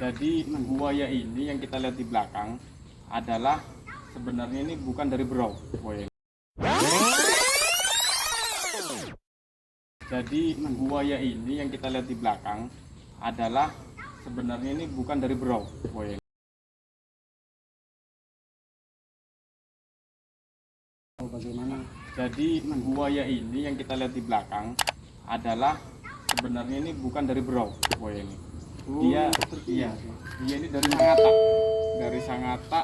Jadi buaya ini yang kita lihat di belakang adalah sebenarnya ini bukan dari berau buaya ini. Jadi buaya ini yang kita lihat di belakang adalah sebenarnya ini bukan dari berau buaya ini. Bagaimana? Jadi buaya ini yang kita lihat di belakang adalah sebenarnya ini bukan dari berau buaya ini. Dia ini dari Sangatta. Dari Sangatta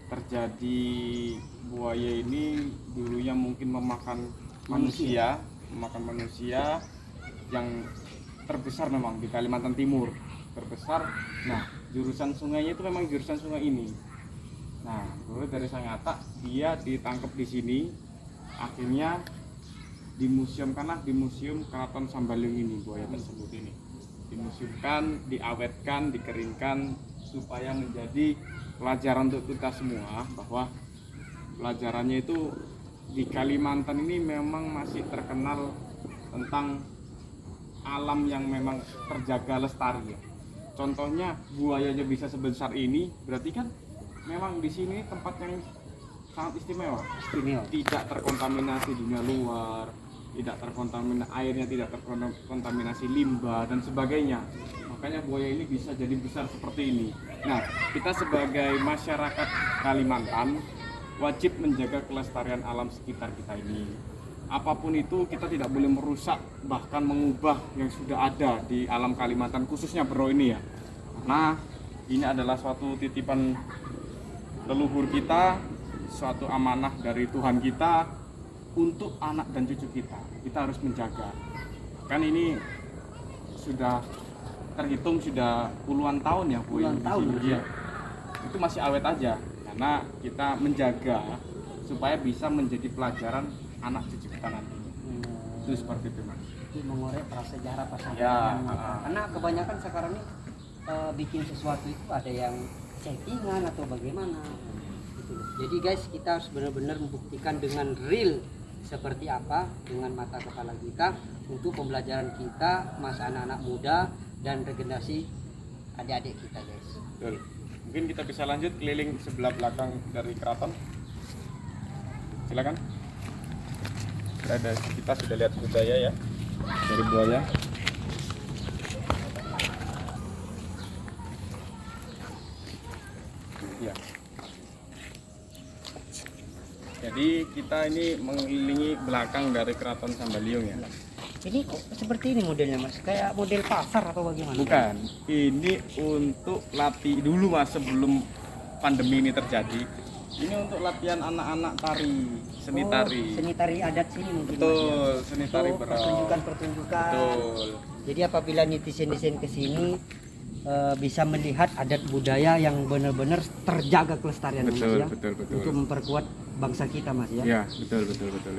terjadi buaya ini dulunya mungkin memakan manusia yang terbesar memang di Kalimantan Timur terbesar. Nah, jurusan sungainya itu memang jurusan sungai ini. Nah, dulu dari Sangatta dia ditangkap di sini, akhirnya dimuseumkanlah di Museum Keraton Sambaliung ini buaya tersebut ini. Dimuseumkan, diawetkan, dikeringkan supaya menjadi pelajaran untuk kita semua bahwa pelajarannya itu di Kalimantan ini memang masih terkenal tentang alam yang memang terjaga lestari ya. Contohnya buayanya bisa sebesar ini, berarti kan memang di sini tempat yang sangat istimewa. Tidak terkontaminasi dunia luar, tidak terkontaminasi airnya, tidak terkontaminasi limbah dan sebagainya. Makanya buaya ini bisa jadi besar seperti ini. Nah, kita sebagai masyarakat Kalimantan wajib menjaga kelestarian alam sekitar kita ini. Apapun itu kita tidak boleh merusak bahkan mengubah yang sudah ada di alam Kalimantan, khususnya berau ini ya. Karena ini adalah suatu titipan leluhur kita, suatu amanah dari Tuhan kita untuk anak dan cucu kita. Kita harus menjaga. Kan ini sudah terhitung sudah puluhan tahun ya, Puluhan tahun ya. Itu masih awet aja karena kita menjaga supaya bisa menjadi pelajaran anak cucu kita nanti. Itu seperti itu, Mas. Itu mengorek prasejarah Ya, karena kebanyakan sekarang ini bikin sesuatu itu ada yang settingan atau bagaimana gitu. Jadi guys, kita harus benar-benar membuktikan dengan real seperti apa dengan mata kepala kita untuk pembelajaran kita, masa anak-anak muda dan regenerasi adik-adik kita guys. Betul. Mungkin kita bisa lanjut keliling sebelah belakang dari keraton. Silakan. Kita sudah lihat budaya ya dari buaya. Ya. Jadi kita ini mengelilingi belakang dari Keraton Sambaliung ya. Ini kok seperti ini modelnya Mas? Kayak model pasar atau bagaimana? Bukan. Ini untuk latih dulu Mas sebelum pandemi ini terjadi. Ini untuk latihan anak-anak tari, seni tari. Seni tari adat sini mungkin. Betul, seni tari berau. Pertunjukan-pertunjukan. Betul. Jadi apabila netizen-netizen ke sini bisa melihat adat budaya yang benar-benar terjaga kelestarian Betul, Mas ya. betul. Untuk memperkuat bangsa kita Mas ya. Ya, betul.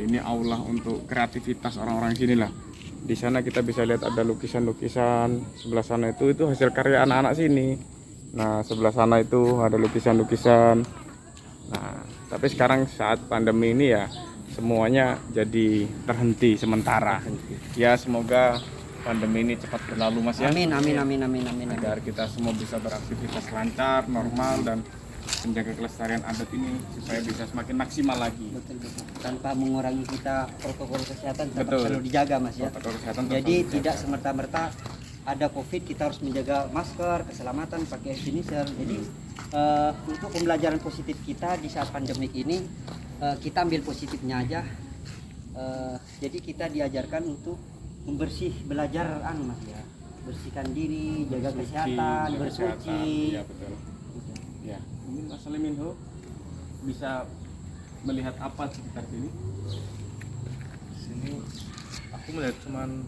Ini aula untuk kreativitas orang-orang sini lah. Di sana kita bisa lihat ada lukisan-lukisan, sebelah sana itu hasil karya anak-anak sini. Nah, sebelah sana itu ada lukisan-lukisan. Nah, tapi sekarang saat pandemi ini ya semuanya jadi terhenti sementara. Ya, semoga pandemi ini cepat berlalu Mas ya. Amin. Agar kita semua bisa beraktivitas lancar, normal dan menjaga kelestarian adat ini supaya bisa semakin maksimal lagi. Betul. Tanpa mengurangi kita protokol kesehatan tetap Betul. perlu dijaga Mas ya. Protokol kesehatan tetap Jadi dijaga. tidak semerta-merta ada COVID kita harus menjaga masker, keselamatan, pakai hand sanitizer. Jadi untuk pembelajaran positif kita di saat pandemik ini kita ambil positifnya aja. Jadi kita diajarkan untuk belajar Mas ya. Bersihkan diri, jaga kesehatan, bersuci. Ya, betul. Ya, mungkin Mas Saliminho bisa melihat apa sekitar sini? Sini aku melihat cuman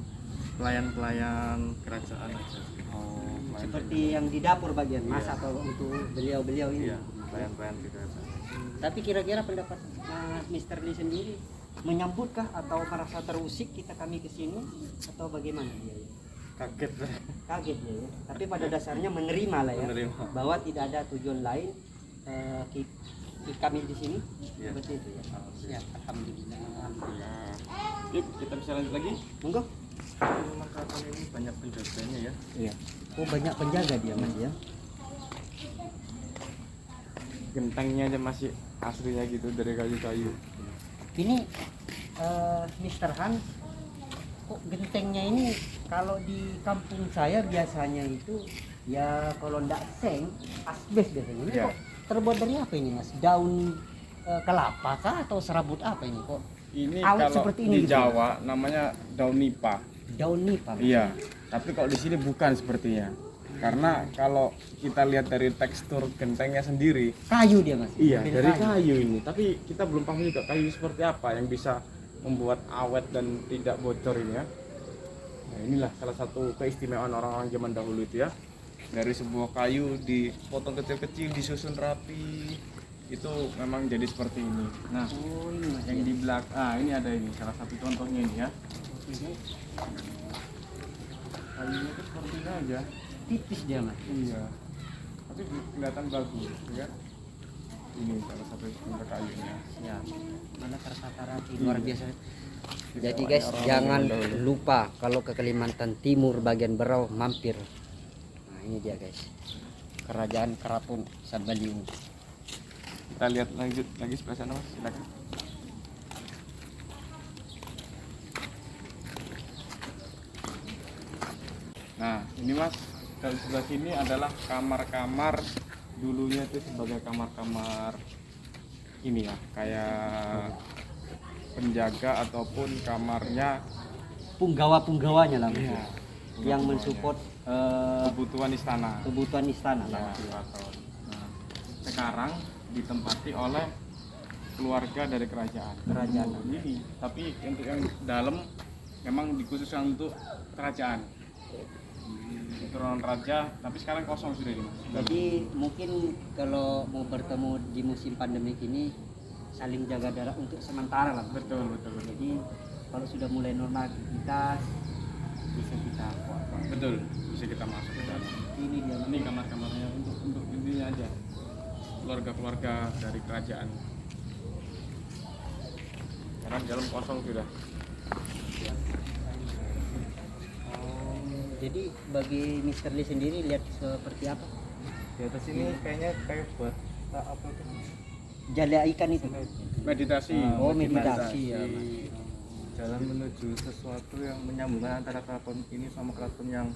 pelayan-pelayan kerajaan aja. Oh, Seperti yang di dapur bagian Mas Iya. atau untuk beliau-beliau ini. Iya, pelayan-pelayan di kerajaan. Tapi kira-kira pendapat Mas Mr. Lee sendiri menyambutkah atau merasa terusik kami ke sini atau bagaimana dia? Kaget saya. Kaget ya. Tapi pada dasarnya menerima lah ya. Menerima. Bahwa tidak ada tujuan lain kami di sini. Iya. Seperti itu ya. Ya, alhamdulillah. Ya. Yuk, kita bisa lanjut lagi. Monggo. Memang keraton ini banyak penjaganya ya. Iya. Oh, banyak penjaga dia Mas ya. Gentengnya aja masih aslinya gitu dari kayu-kayu. Ini Mr. Han, kok gentengnya ini kalau di kampung saya biasanya itu ya kalau ndak seng asbes biasanya. Ini Iya. kok terbuat dari apa ini Mas? Daun kelapa kah atau serabut apa ini kok? Ini Awet kalau seperti ini di gitu. Jawa namanya daun nipah. Daun nipah. Mas? Iya. Tapi kalau di sini bukan sepertinya. Karena kalau kita lihat dari tekstur gentengnya sendiri, Kayu dia Mas. iya Model dari kayu ini. Tapi kita belum paham juga kayu seperti apa yang bisa membuat awet dan tidak bocor ini ya. Nah, inilah salah satu keistimewaan orang-orang zaman dahulu itu ya. Dari sebuah kayu dipotong kecil-kecil, disusun rapi, itu memang jadi seperti ini. Nah, Oh, ini Mas. yang di belakang, ini ada ini salah satu contohnya ini ya. Kayunya itu seperti ini aja. Tipis dia Mas. Iya. Tapi kelihatan bagus, ya. Ini salah satu contoh kayunya. Ya, mana tertata rapi Iya. luar biasa. Jadi Jadi guys, jangan lupa kalau ke Kalimantan Timur bagian Berau mampir. Nah, ini dia guys. Kerajaan Keraton Sambaliung. kita lihat lanjut lagi sebelah sana Mas, silakan. Nah, ini Mas, kalau sebelah sini adalah kamar-kamar dulunya itu sebagai kamar-kamar ini ya, kayak penjaga ataupun kamarnya Punggawa-punggawanya lah Mas. Iya, Yang mensupport kebutuhan istana. kebutuhan istana Ya, lah Mas. keraton. Nah, sekarang ditempati oleh keluarga dari kerajaan. Kerajaan. Ini, tapi untuk yang dalam memang dikhususkan untuk kerajaan. Keturunan raja, tapi sekarang kosong sudah ini. Mas. Jadi mungkin kalau mau bertemu di musim pandemi ini saling jaga jarak untuk sementara lah Mas. Betul, betul, betul. Jadi kalau sudah mulai normal aktivitas bisa kita buat. Betul, bisa kita masuk ke dalam. Ini dia Mas. Ini kamar-kamarnya untuk intinya aja. Keluarga-keluarga dari kerajaan. Karena di dalam kosong sudah. Jadi bagi Mr. Lee sendiri lihat seperti apa? Di atas ini kayaknya kayak buat apa tuh? Jala ikan itu. Meditasi. Oh, meditasi ya. Jalan menuju sesuatu yang menyambungkan antara keraton ini sama keraton yang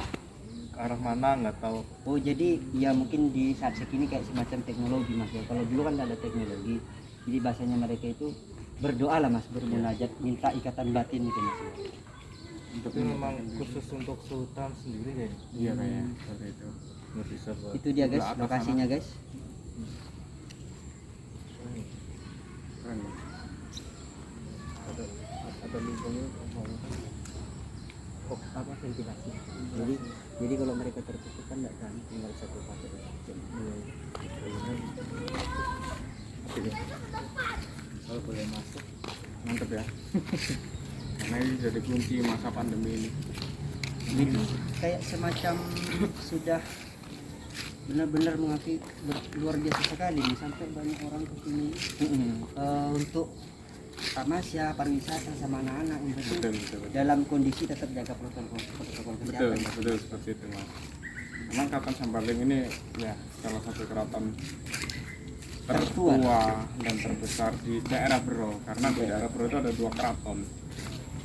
ke arah mana nggak tahu. Oh, jadi ya mungkin di saat sekini kayak semacam teknologi Mas ya. Kalau dulu kan nggak ada teknologi. Jadi bahasanya mereka itu berdoa lah Mas, bermunajat, minta ikatan batin gitu Mas. Tapi memang khusus untuk sultan sendiri ya. Iya kayaknya seperti itu. Nggak bisa buat. Itu dia guys, Sebelah atas lokasinya guys. Keren. Mas. Ada lubangnya. Oh, apa ventilasi. Jadi kalau mereka tertutup kan nggak kan tinggal satu paket. Kalau boleh masuk. Mantep ya. Karena ini jadi kunci masa pandemi ini. Jadi kayak semacam sudah benar-benar mengakui luar biasa sekali nih, sampai banyak orang ke sini untuk tamasya, pariwisata sama anak-anak yang penting Betul, betul, betul. dalam kondisi tetap jaga protokol Betul, kesehatan. betul seperti itu Mas. Memang Keraton Sambaling ini ya salah satu keraton tertua dan terbesar di daerah Berau, karena di daerah Berau itu ada dua keraton,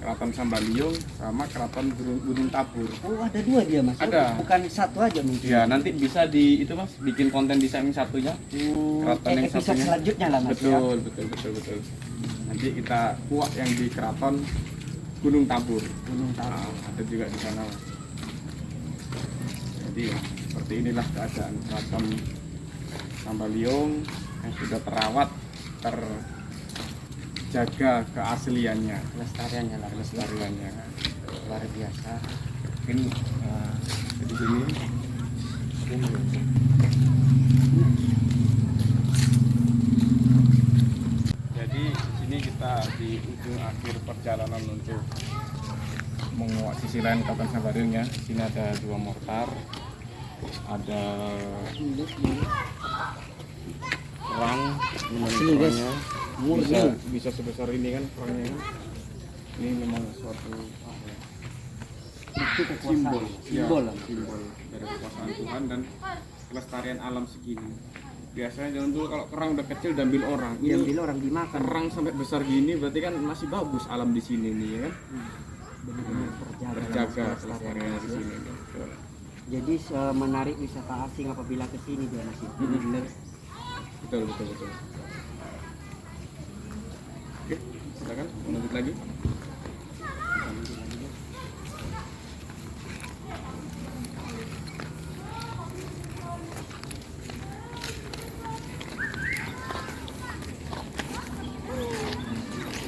Keraton Sambaliung sama Keraton Gunung Tabur. Oh, ada dua dia Mas. Ada. Bukan satu aja mungkin. Ya nanti bisa di itu Mas bikin konten di yang satunya. Keraton yang Episode satunya. selanjutnya lah Mas. Ya. Betul. Nanti kita kuak yang di Keraton Gunung Tabur. Gunung Tabur. Nah, ada juga di sana. Mas. Jadi ya, seperti inilah keadaan Keraton Sambaliung yang sudah terawat, terjaga keasliannya, Kelestariannya lah Mas. kelestariannya. Luar biasa. Mungkin di sini jadi di sini kita di ujung akhir perjalanan untuk menguak sisi lain Keraton Sambaliung ya. Di sini ada dua mortar, ada kerang, Sini, guys. kerangnya Murni. bisa sebesar ini kan kerangnya kan. Ini memang suatu bukti kekuasaan, simbol, simbol. ya, simbol dari kekuasaan Tuhan dan kelestarian alam segini. Biasanya zaman dulu kalau kerang udah kecil diambil orang, ini Diambil orang dimakan. kerang sampai besar gini berarti kan masih bagus alam di sini nih ya kan. Benar-benar Terjaga kelestarian kelestariannya Mas, di ya. sini. Betul. Jadi menarik wisata asing apabila ke sini dia masih. Benar. Betul. Oke, silakan lanjut lagi.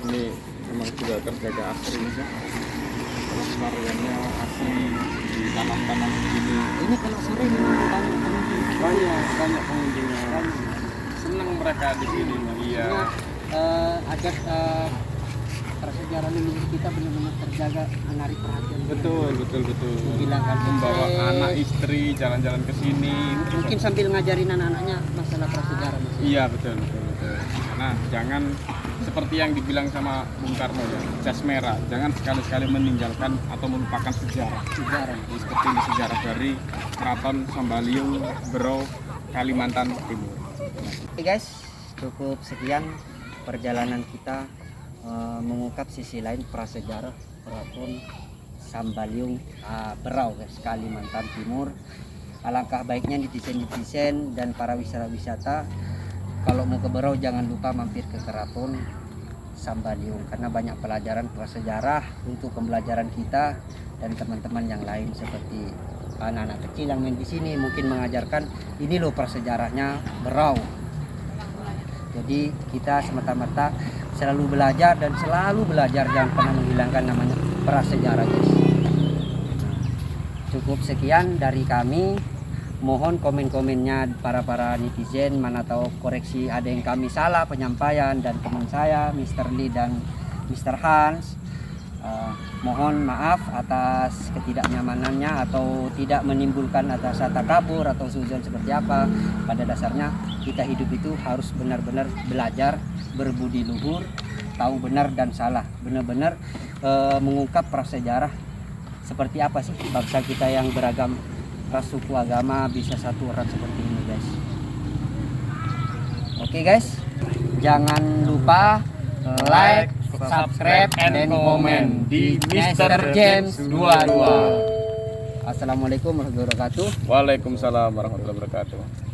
Ini memang sudah terjaga asri ya. Pelestariannya asli di tanam-tanam begini. Ini kalau sore memang banyak pengunjung. Banyak pengunjungnya. Senang mereka di sini. Iya. Karena adat prasejarah leluhur kita benar-benar terjaga, menarik perhatian. Betul. Menghilangkan Membawa stres. anak istri jalan-jalan ke sini. Mungkin sambil ngajarin anak-anaknya masalah prasejarah Mas. Iya betul. Nah jangan seperti yang dibilang sama Bung Karno ya, jas merah. Jangan sekali-sekali meninggalkan atau melupakan sejarah. Sejarah. Ini seperti ini sejarah dari Keraton Sambaliung, Berau, Kalimantan Timur. Oke guys, cukup sekian perjalanan kita mengungkap sisi lain prasejarah Keraton Sambaliung Berau guys, Kalimantan Timur. Alangkah baiknya netizen dan para wisata kalau mau ke Berau jangan lupa mampir ke Keraton Sambaliung karena banyak pelajaran prasejarah untuk pembelajaran kita dan teman-teman yang lain seperti anak-anak kecil yang main di sini mungkin mengajarkan ini loh prasejarahnya Berau. Jadi kita semata-mata selalu belajar dan selalu belajar, jangan pernah menghilangkan namanya prasejarah guys. Cukup sekian dari kami. Mohon komen-komennya para netizen, mana tahu koreksi ada yang kami salah penyampaian, dan teman saya Mr. Lee dan Mr. Hans. Mohon maaf atas ketidaknyamanannya atau tidak menimbulkan atas takabur atau suzon seperti apa. Pada dasarnya kita hidup itu harus benar-benar belajar berbudi luhur, tahu benar dan salah, benar-benar mengungkap prasejarah seperti apa sih bangsa kita yang beragam ras, suku, agama bisa satu erat seperti ini guys. Oke guys, jangan lupa like, subscribe, and comment di Mr. James 22. Assalamualaikum warahmatullahi wabarakatuh. Waalaikumsalam warahmatullahi wabarakatuh.